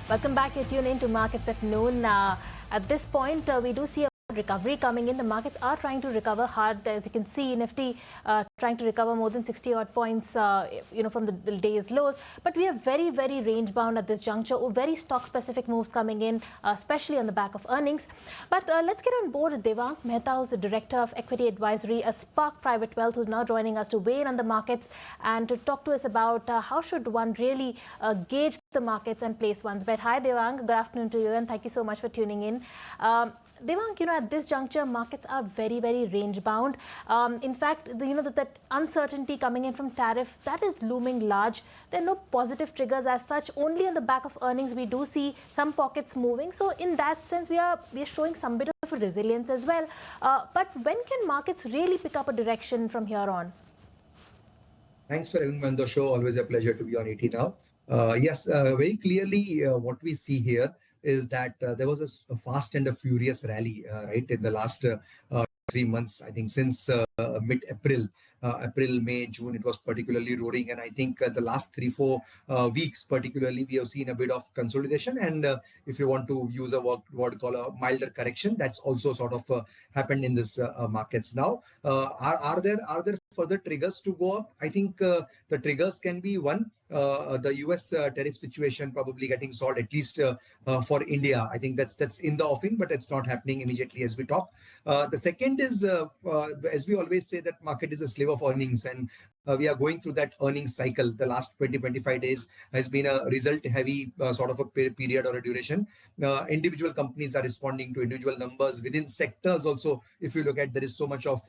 Welcome back. You're tuned in to Markets at Noon. At this point, we do see a recovery coming in. The markets are trying to recover hard. As you can see, Nifty trying to recover more than 60 odd points, from the day's lows. But we are very, very range bound at this juncture. Very stock specific moves coming in, especially on the back of earnings. But let's get on board with Devang Mehta, who's the Director of Equity Advisory, a Spark Private Wealth, who's now joining us to weigh in on the markets and to talk to us about how should one really gauge the markets and place one's bet. Hi, Devang. Good afternoon to you, and thank you so much for tuning in. Devang, at this juncture, markets are very, very range bound. In fact, that uncertainty coming in from tariff, that is looming large. There are no positive triggers as such. Only on the back of earnings, we do see some pockets moving. So in that sense, we are showing some bit of resilience as well. But when can markets really pick up a direction from here on? Thanks for having me on the show. Always a pleasure to be on ET now. Yes, very clearly what we see here is that there was a fast and a furious rally, right, in the last 3 months. I think since mid-April, April, May, June, it was particularly roaring. And I think the last 3-4 weeks, particularly, we have seen a bit of consolidation. And if you want to use a word called a milder correction, that's also sort of happened in this markets now. Are there further triggers to go up? I think the triggers can be one. The US tariff situation probably getting solved, at least for India. I think that's in the offing, but it's not happening immediately as we talk. The second is, as we always say, that market is a slave of earnings, and we are going through that earnings cycle. The last 20-25 days has been a result heavy sort of a period or a duration. Individual companies are responding to individual numbers within sectors. Also, if you look at, there is so much of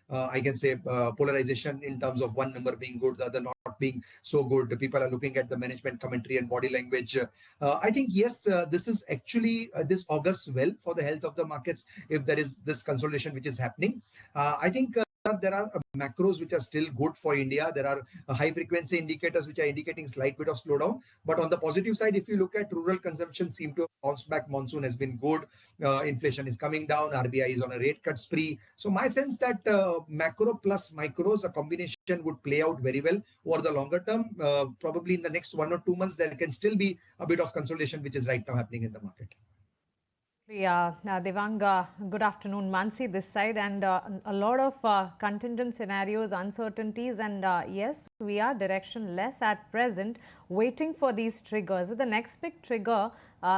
I can say polarization in terms of one number being good, the other not being so good. People are looking at the management commentary and body language. I think yes, this is actually this augurs well for the health of the markets if there is this consolidation which is happening. I think there are macros which are still good for India. There are high frequency indicators which are indicating slight bit of slowdown. But on the positive side, if you look at rural consumption, seem to have bounced back. Monsoon has been good. Inflation is coming down. RBI is on a rate cut spree. So my sense that macro plus micros, a combination would play out very well over the longer term. Probably in the next 1 or 2 months, there can still be a bit of consolidation which is right now happening in the market. Devang, good afternoon. Mansi this side, and a lot of contingent scenarios, uncertainties, and yes, we are directionless at present, waiting for these triggers. With the next big trigger,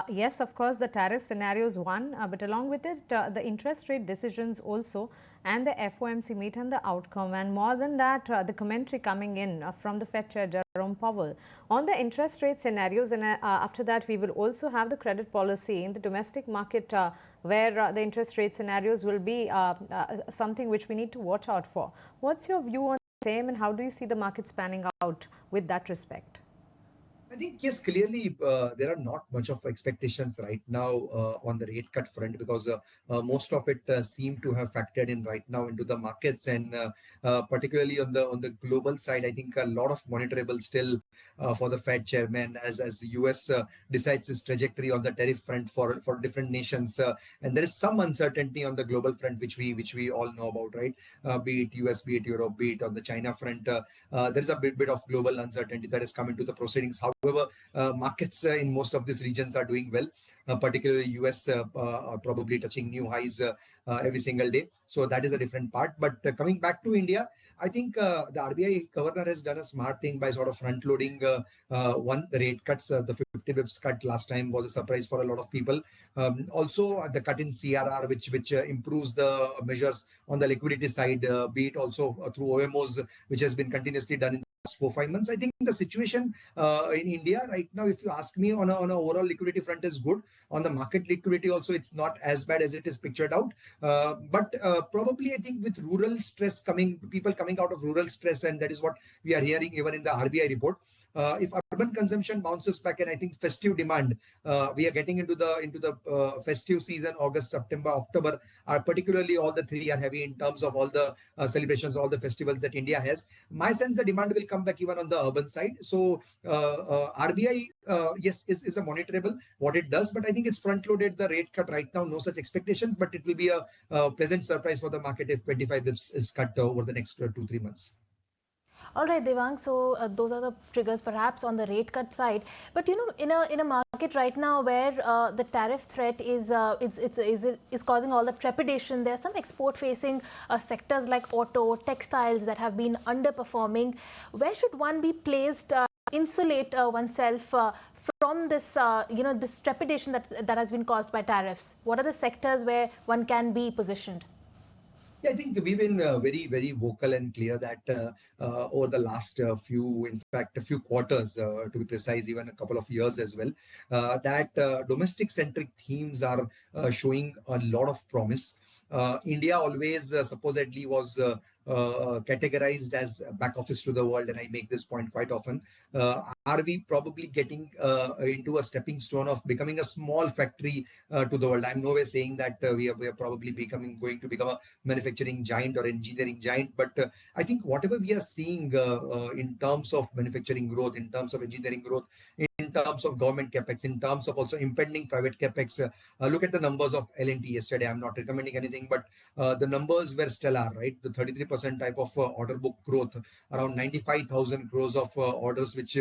yes, of course, the tariff scenario is one, but along with it, the interest rate decisions also, and the FOMC meet and the outcome. And more than that, the commentary coming in from the Fed Chair Jerome Powell on the interest rate scenarios. And after that, we will also have the credit policy in the domestic market where the interest rate scenarios will be something which we need to watch out for. What's your view on the same, and how do you see the markets panning out with that respect? I think, yes, clearly there are not much of expectations right now on the rate cut front, because most of it seem to have factored in right now into the markets. And particularly on the global side, I think a lot of monitorable still for the Fed chairman as the US decides its trajectory on the tariff front for different nations. And there is some uncertainty on the global front, which we all know about, right? Be it US, be it Europe, be it on the China front. There is a bit of global uncertainty that has come into the proceedings. However, markets in most of these regions are doing well, particularly US are probably touching new highs every single day. So that is a different part. But coming back to India, I think the RBI governor has done a smart thing by sort of front loading the rate cuts. The 50 bips cut last time was a surprise for a lot of people. Also, the cut in CRR, which improves the measures on the liquidity side, be it also through OMOs, which has been continuously done in 4-5 months. I think the situation in India right now, if you ask me, on a overall liquidity front is good. On the market liquidity also, it's not as bad as it is pictured out. But probably I think with rural stress people coming out of rural stress, and that is what we are hearing even in the RBI report. If urban consumption bounces back, and I think festive demand, we are getting into the festive season, August, September, October, particularly all the three are heavy in terms of all the celebrations, all the festivals that India has. My sense, the demand will come back even on the urban side. So RBI, yes, is a monitorable what it does, but I think it's front loaded the rate cut right now. No such expectations, but it will be a pleasant surprise for the market if 25 bips is cut over the next 2-3 months. All right, Devang. So those are the triggers, perhaps on the rate cut side. But in a market right now where the tariff threat is causing all the trepidation, there are some export-facing sectors like auto, textiles that have been underperforming. Where should one be placed? Insulate oneself from this, this trepidation that has been caused by tariffs. What are the sectors where one can be positioned? Yeah, I think we've been very, very vocal and clear that over the last in fact, a few quarters, to be precise, even a couple of years as well, that domestic-centric themes are showing a lot of promise. India always supposedly was categorized as back office to the world, and I make this point quite often. Are we probably getting into a stepping stone of becoming a small factory to the world? I'm nowhere saying that we are probably going to become a manufacturing giant or engineering giant, but I think whatever we are seeing in terms of manufacturing growth, in terms of engineering growth, in terms of government capex, in terms of also impending private capex. Look at the numbers of L&T yesterday. I'm not recommending anything, but the numbers were stellar, right? The 33% type of order book growth, around 95,000 crores of orders which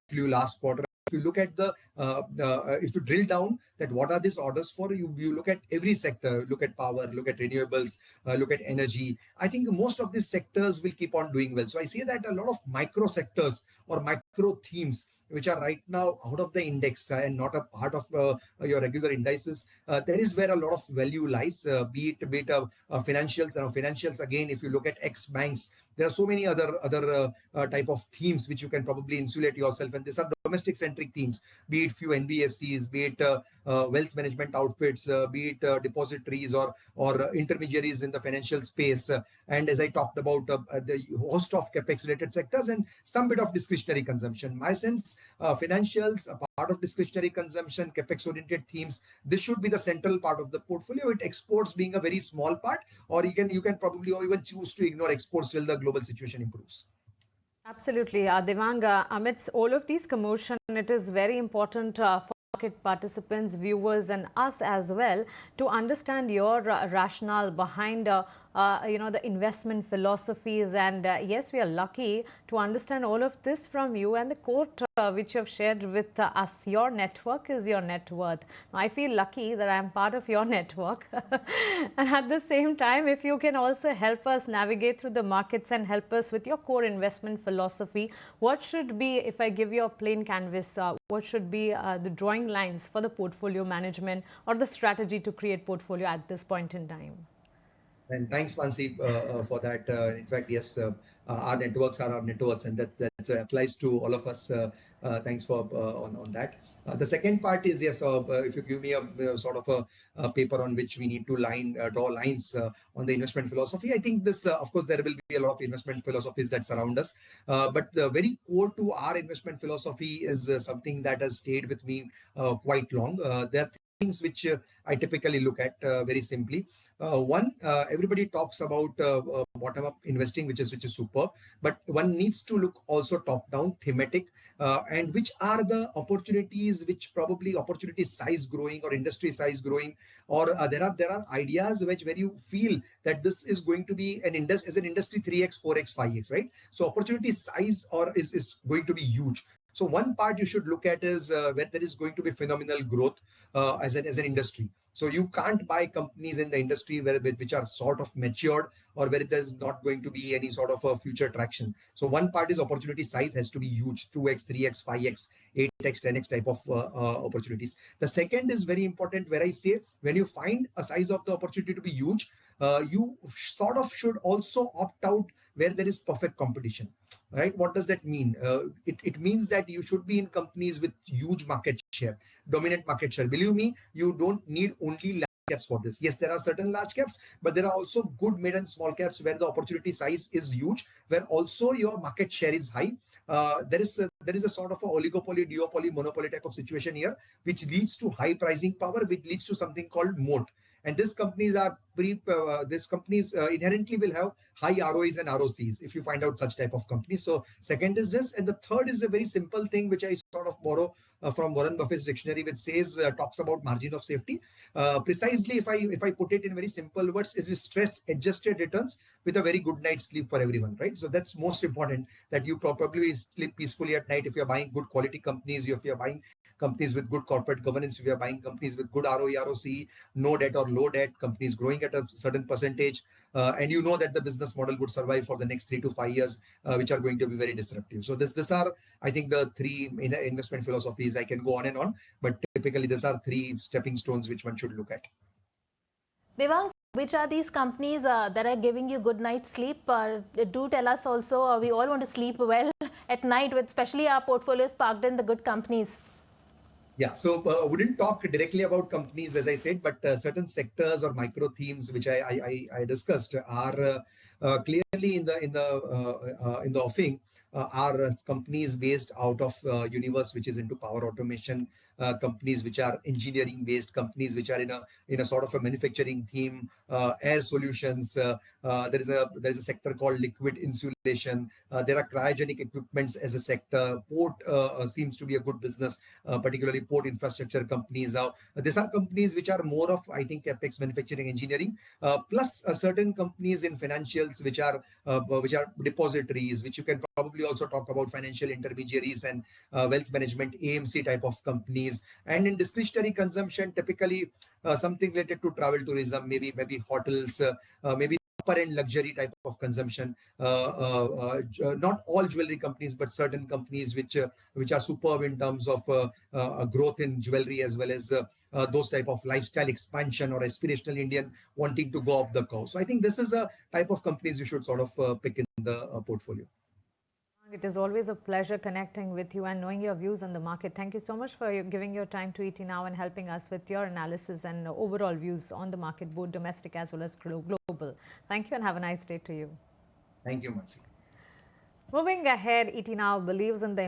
flew last quarter. If you look at if you drill down that what are these orders for, you look at every sector, look at power, look at renewables, look at energy. I think most of these sectors will keep on doing well. So I see that a lot of micro sectors or micro themes which are right now out of the index and not a part of your regular indices, there is where a lot of value lies, be it financials. Financials, again, if you look at X banks, there are so many other type of themes which you can probably insulate yourself, and these are domestic centric themes, be it few NBFCs, be it wealth management outfits, be it depositories or intermediaries in the financial space, and as I talked about, the host of capex related sectors and some bit of discretionary consumption. My sense, financials, a part of discretionary consumption, capex oriented themes, this should be the central part of the portfolio, with exports being a very small part, or you can probably or even choose to ignore exports till the global situation improves. Absolutely. Devang, amidst all of these commotion, it is very important for market participants, viewers and us as well to understand your rationale behind the investment philosophies. And yes, we are lucky to understand all of this from you, and the quote which you have shared with us, your network is your net worth. I feel lucky that I am part of your network. And at the same time, if you can also help us navigate through the markets and help us with your core investment philosophy, what should be, if I give you a plain canvas, what should be the drawing lines for the portfolio management or the strategy to create portfolio at this point in time? And thanks, Mansi, for that. In fact, yes, our networks are our networks, and that applies to all of us. Thanks for on that. The second part is, yes, if you give me a sort of a paper on which we need to draw lines on the investment philosophy, I think this, of course, there will be a lot of investment philosophies that surround us. But very core to our investment philosophy is something that has stayed with me quite long. There are things which I typically look at very simply. One, everybody talks about bottom-up investing, which is superb, but one needs to look also top-down, thematic, and which are the opportunities, which probably opportunity size growing or industry size growing, or there are ideas where you feel that this is going to be an industry 3x, 4x, 5x, right? So opportunity size is going to be huge. So one part you should look at is where there is going to be phenomenal growth as an industry. So you can't buy companies in the industry which are sort of matured, or where there's not going to be any sort of a future traction. So one part is opportunity size has to be huge, 2x, 3x, 5x, 8x, 10x type of opportunities. The second is very important, where I say when you find a size of the opportunity to be huge, you sort of should also opt out where there is perfect competition, right? What does that mean? It means that you should be in companies with huge market share, dominant market share. Believe me, you don't need only large caps for this. Yes, there are certain large caps, but there are also good mid and small caps where the opportunity size is huge, where also your market share is high. There is a sort of a oligopoly, duopoly, monopoly type of situation here, which leads to high pricing power, which leads to something called moat. And these companies are these companies inherently will have high ROEs and ROCs if you find out such type of companies. So second is this, and the third is a very simple thing which I sort of borrow from Warren Buffett's dictionary, which says talks about margin of safety. Precisely, if I put it in very simple words, is stress adjusted returns with a very good night's sleep for everyone, right? So that's most important, that you probably sleep peacefully at night if you're buying good quality companies, if you're buying companies with good corporate governance, if you're buying companies with good ROE, ROC, no debt or low debt, companies growing at a certain percentage, and you know that the business model would survive for the next 3 to 5 years, which are going to be very disruptive. So these are, I think, the three investment philosophies. I can go on and on, but typically these are three stepping stones which one should look at. Devang, which are these companies that are giving you good night's sleep? Do tell us also. We all want to sleep well at night, with especially our portfolios parked in the good companies. Yeah, so wouldn't talk directly about companies, as I said, but certain sectors or micro themes which I discussed are clearly in the offing. Are companies based out of universe which is into power automation, companies which are engineering based, companies which are in a sort of a manufacturing theme, air solutions. There is a sector called liquid insulation. There are cryogenic equipments as a sector. Port seems to be a good business, particularly port infrastructure companies. Now, these are companies which are more of, I think, capex manufacturing engineering, plus certain companies in financials which are depositories, which you can probably also talk about financial intermediaries and wealth management, AMC type of companies. And in discretionary consumption, typically something related to travel tourism, maybe hotels, maybe upper end luxury type of consumption. Not all jewelry companies, but certain companies which are superb in terms of growth in jewelry, as well as those type of lifestyle expansion or aspirational Indian wanting to go up the curve. So I think this is a type of companies you should sort of pick in the portfolio. It is always a pleasure connecting with you and knowing your views on the market. Thank you so much for giving your time to ET Now and helping us with your analysis and overall views on the market, both domestic as well as global. Thank you and have a nice day to you. Thank you, Mansi. Moving ahead, ET Now believes in the